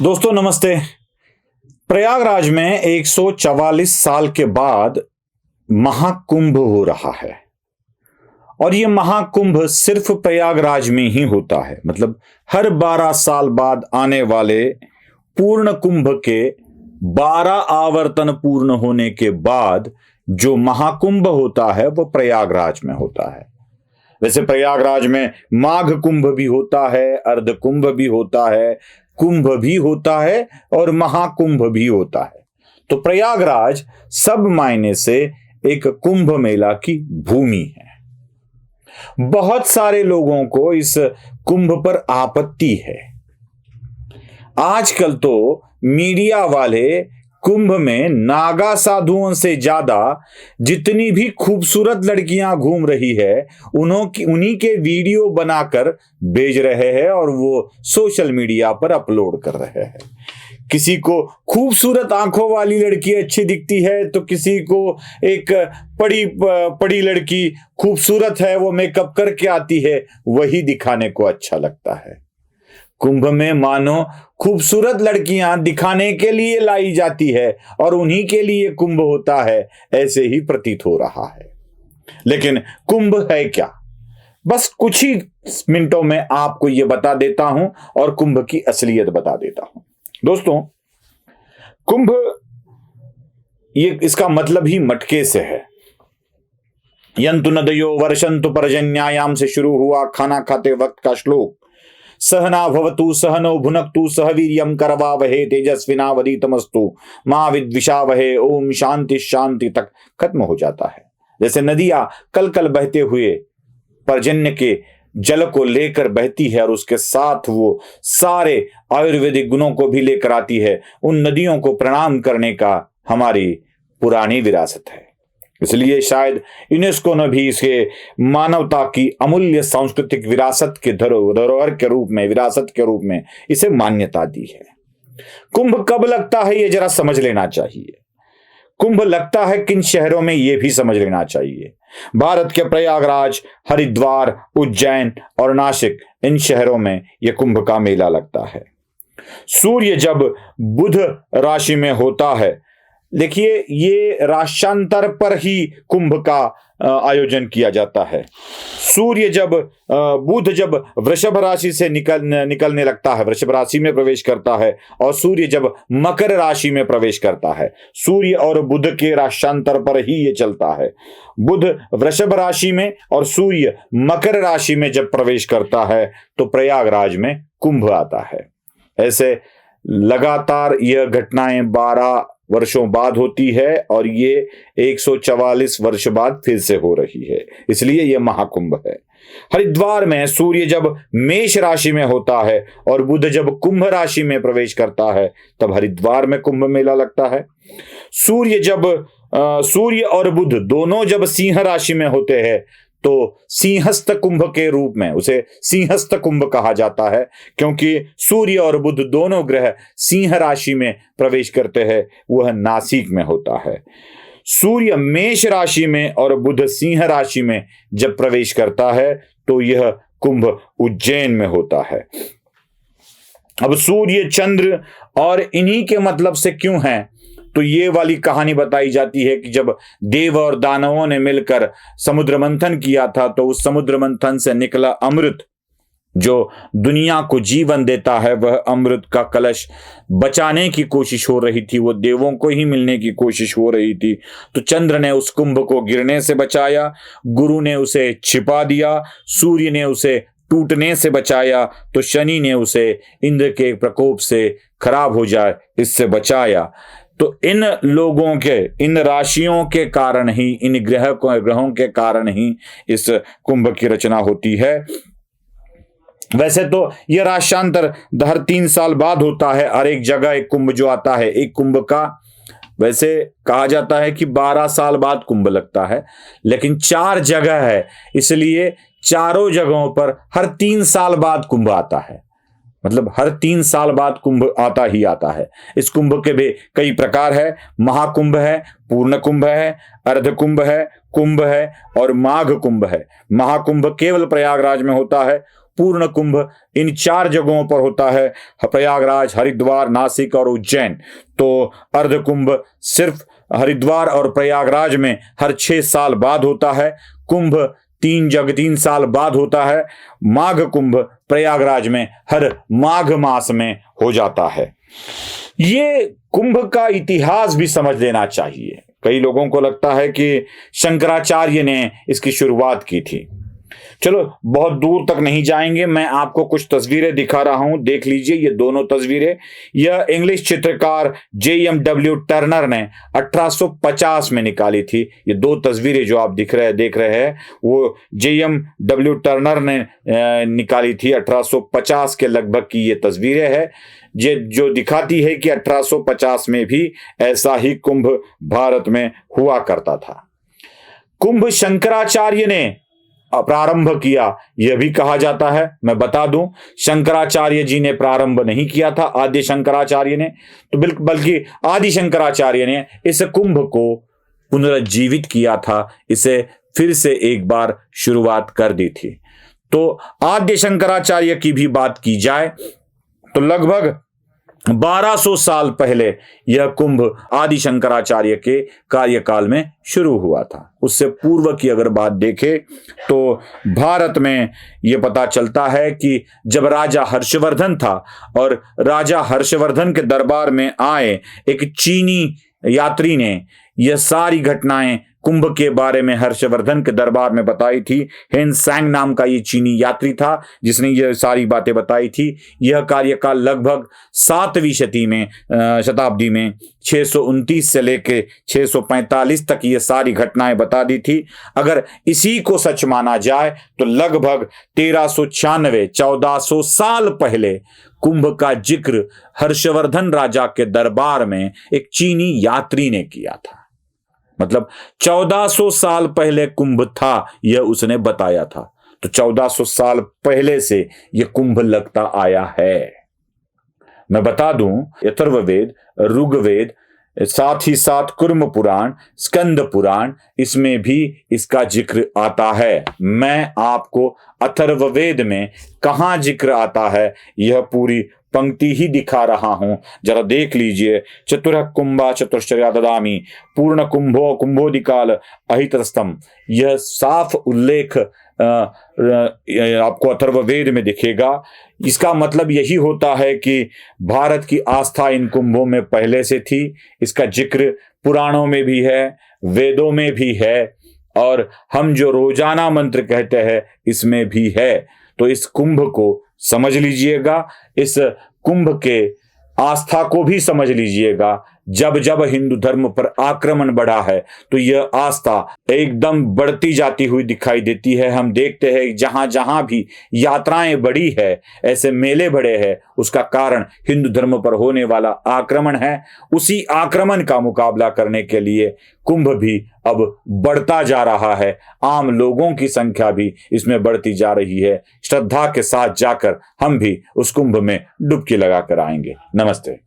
दोस्तों नमस्ते। प्रयागराज में 144 साल के बाद महाकुंभ हो रहा है और ये महाकुंभ सिर्फ प्रयागराज में ही होता है। मतलब हर 12 साल बाद आने वाले पूर्ण कुंभ के 12 आवर्तन पूर्ण होने के बाद जो महाकुंभ होता है वो प्रयागराज में होता है। वैसे प्रयागराज में माघ कुंभ भी होता है, अर्ध कुंभ भी होता है, कुंभ भी होता है और महाकुंभ भी होता है। तो प्रयागराज सब मायने से एक कुंभ मेला की भूमि है। बहुत सारे लोगों को इस कुंभ पर आपत्ति है। आजकल तो मीडिया वाले कुंभ में नागा साधुओं से ज्यादा जितनी भी खूबसूरत लड़कियां घूम रही है उन्हीं के वीडियो बनाकर भेज रहे हैं और वो सोशल मीडिया पर अपलोड कर रहे हैं। किसी को खूबसूरत आंखों वाली लड़की अच्छी दिखती है तो किसी को एक पड़ी लड़की खूबसूरत है, वो मेकअप करके आती है, वही दिखाने को अच्छा लगता है। कुंभ में मानो खूबसूरत लड़कियां दिखाने के लिए लाई जाती है और उन्हीं के लिए कुंभ होता है, ऐसे ही प्रतीत हो रहा है। लेकिन कुंभ है क्या? बस कुछ ही मिनटों में आपको यह बता देता हूं और कुंभ की असलियत बता देता हूं। दोस्तों, कुंभ इसका मतलब ही मटके से है। यंतु नदयो वर्षंतु पर्जन्यायाम से शुरू हुआ खाना खाते वक्त का श्लोक। सहना भवतु सहनो भुनक्तु सह वीर्यं करवावहे तेजस्विनावधीतमस्तु मां विद्विषावहे ओम शांति शांति तक खत्म हो जाता है। जैसे नदियां कल कल बहते हुए पर्जन्य के जल को लेकर बहती है और उसके साथ वो सारे आयुर्वेदिक गुणों को भी लेकर आती है, उन नदियों को प्रणाम करने का हमारी पुरानी विरासत है। इसलिए शायद यूनेस्को ने भी इसे मानवता की अमूल्य सांस्कृतिक विरासत के धरोहर के रूप में, विरासत के रूप में इसे मान्यता दी है। कुंभ कब लगता है ये जरा समझ लेना चाहिए। कुंभ लगता है किन शहरों में ये भी समझ लेना चाहिए। भारत के प्रयागराज, हरिद्वार, उज्जैन और नासिक, इन शहरों में यह कुंभ का मेला लगता है। सूर्य जब बुध राशि में होता है, देखिए ये राश्यांतर पर ही कुंभ का आयोजन किया जाता है। सूर्य बुध जब वृषभ राशि से निकलने लगता है, वृषभ राशि में प्रवेश करता है, और सूर्य जब मकर राशि में प्रवेश करता है, सूर्य और बुध के राश्यांतर पर ही ये चलता है। बुध वृषभ राशि में और सूर्य मकर राशि में जब प्रवेश करता है तो प्रयागराज में कुंभ आता है। ऐसे लगातार यह घटनाएं 12 वर्षों बाद होती है और ये 144 वर्ष बाद फिर से हो रही है, इसलिए यह महाकुंभ है। हरिद्वार में सूर्य जब मेष राशि में होता है और बुध जब कुंभ राशि में प्रवेश करता है तब हरिद्वार में कुंभ मेला लगता है। सूर्य और बुध दोनों जब सिंह राशि में होते हैं तो सिंहस्थ कुंभ के रूप में उसे सिंहस्थ कुंभ कहा जाता है, क्योंकि सूर्य और बुध दोनों ग्रह सिंह राशि में प्रवेश करते हैं, वह नासिक में होता है। सूर्य मेष राशि में और बुध सिंह राशि में जब प्रवेश करता है तो यह कुंभ उज्जैन में होता है। अब सूर्य, चंद्र और इन्हीं के मतलब से क्यों है, तो ये वाली कहानी बताई जाती है कि जब देव और दानवों ने मिलकर समुद्र मंथन किया था तो उस समुद्र मंथन से निकला अमृत जो दुनिया को जीवन देता है, वह अमृत का कलश बचाने की कोशिश हो रही थी, वो देवों को ही मिलने की कोशिश हो रही थी। तो चंद्र ने उस कुंभ को गिरने से बचाया, गुरु ने उसे छिपा दिया, सूर्य ने उसे टूटने से बचाया, तो शनि ने उसे इंद्र के प्रकोप से खराब हो जाए इससे बचाया। तो इन लोगों के, इन राशियों के कारण ही, इन ग्रहों के कारण ही इस कुंभ की रचना होती है। वैसे तो यह राश्यांतर हर 3 साल बाद होता है। हर एक जगह एक कुंभ जो आता है, एक कुंभ का वैसे कहा जाता है कि 12 साल बाद कुंभ लगता है, लेकिन 4 जगह है, इसलिए चारों जगहों पर हर 3 साल बाद कुंभ आता है। मतलब हर 3 साल बाद कुंभ आता ही आता है। इस कुंभ के भी कई प्रकार है। महाकुंभ है, पूर्ण कुंभ है, अर्ध कुंभ है और माघ कुंभ है। महाकुंभ केवल प्रयागराज में होता है, पूर्ण कुंभ इन 4 जगहों पर होता है, प्रयागराज, हरिद्वार, नासिक और उज्जैन। तो अर्ध कुंभ सिर्फ हरिद्वार और प्रयागराज में हर 6 साल बाद होता है। कुंभ 3 साल बाद होता है। माघ कुंभ प्रयागराज में हर माघ मास में हो जाता है। ये कुंभ का इतिहास भी समझ लेना चाहिए। कई लोगों को लगता है कि शंकराचार्य ने इसकी शुरुआत की थी। चलो बहुत दूर तक नहीं जाएंगे, मैं आपको कुछ तस्वीरें दिखा रहा हूं, देख लीजिए ये दोनों तस्वीरें। यह इंग्लिश चित्रकार JMW टर्नर ने 1850 में निकाली थी। ये 2 तस्वीरें जो आप देख रहे हैं वो JMW टर्नर ने निकाली थी। 1850 के लगभग की ये तस्वीरें है, ये जो दिखाती है कि 1850 में भी ऐसा ही कुंभ भारत में हुआ करता था। कुंभ शंकराचार्य ने प्रारंभ किया यह भी कहा जाता है। मैं बता दूं, शंकराचार्य जी ने प्रारंभ नहीं किया था, आदि शंकराचार्य ने, तो बल्कि आदि शंकराचार्य ने इस कुंभ को पुनर्जीवित किया था, इसे फिर से एक बार शुरुआत कर दी थी। तो आद्य शंकराचार्य की भी बात की जाए तो लगभग 1200 साल पहले यह कुंभ आदि शंकराचार्य के कार्यकाल में शुरू हुआ था। उससे पूर्व की अगर बात देखें तो भारत में यह पता चलता है कि जब राजा हर्षवर्धन था और राजा हर्षवर्धन के दरबार में आए एक चीनी यात्री ने यह सारी घटनाएं कुंभ के बारे में हर्षवर्धन के दरबार में बताई थी। हेनसैंग नाम का ये चीनी यात्री था जिसने यह सारी बातें बताई थी। यह कार्यकाल लगभग 7वीं शताब्दी में 629 से लेकर 645 तक ये सारी घटनाएं बता दी थी। अगर इसी को सच माना जाए तो लगभग 1396 1400 साल पहले कुंभ का जिक्र हर्षवर्धन राजा के दरबार में एक चीनी यात्री ने किया था। मतलब 1400 साल पहले कुंभ था, यह उसने बताया था। तो 1400 साल पहले से यह कुंभ लगता आया है। मैं बता दूं, अथर्ववेद, ऋग्वेद, साथ ही साथ कुर्म पुराण, स्कंद पुराण, इसमें भी इसका जिक्र आता है। मैं आपको अथर्ववेद में कहां जिक्र आता है यह पूरी पंक्ति ही दिखा रहा हूं, जरा देख लीजिए। चतुरः कुंभा चतुश्चर्या ददामि पूर्ण कुंभो कुंभोदिकाल अहितस्तम। यह साफ उल्लेख आपको अथर्ववेद में दिखेगा। इसका मतलब यही होता है कि भारत की आस्था इन कुंभों में पहले से थी। इसका जिक्र पुराणों में भी है, वेदों में भी है, और हम जो रोजाना मंत्र कहते हैं इसमें भी है। तो इस कुंभ को समझ लीजिएगा, इस कुंभ के आस्था को भी समझ लीजिएगा। जब जब हिंदू धर्म पर आक्रमण बढ़ा है तो यह आस्था एकदम बढ़ती जाती हुई दिखाई देती है। हम देखते हैं जहां जहां भी यात्राएं बढ़ी है, ऐसे मेले बढ़े हैं, उसका कारण हिंदू धर्म पर होने वाला आक्रमण है। उसी आक्रमण का मुकाबला करने के लिए कुंभ भी अब बढ़ता जा रहा है। आम लोगों की संख्या भी इसमें बढ़ती जा रही है। श्रद्धा के साथ जाकर हम भी उस कुंभ में डुबकी लगाकर आएंगे। नमस्ते।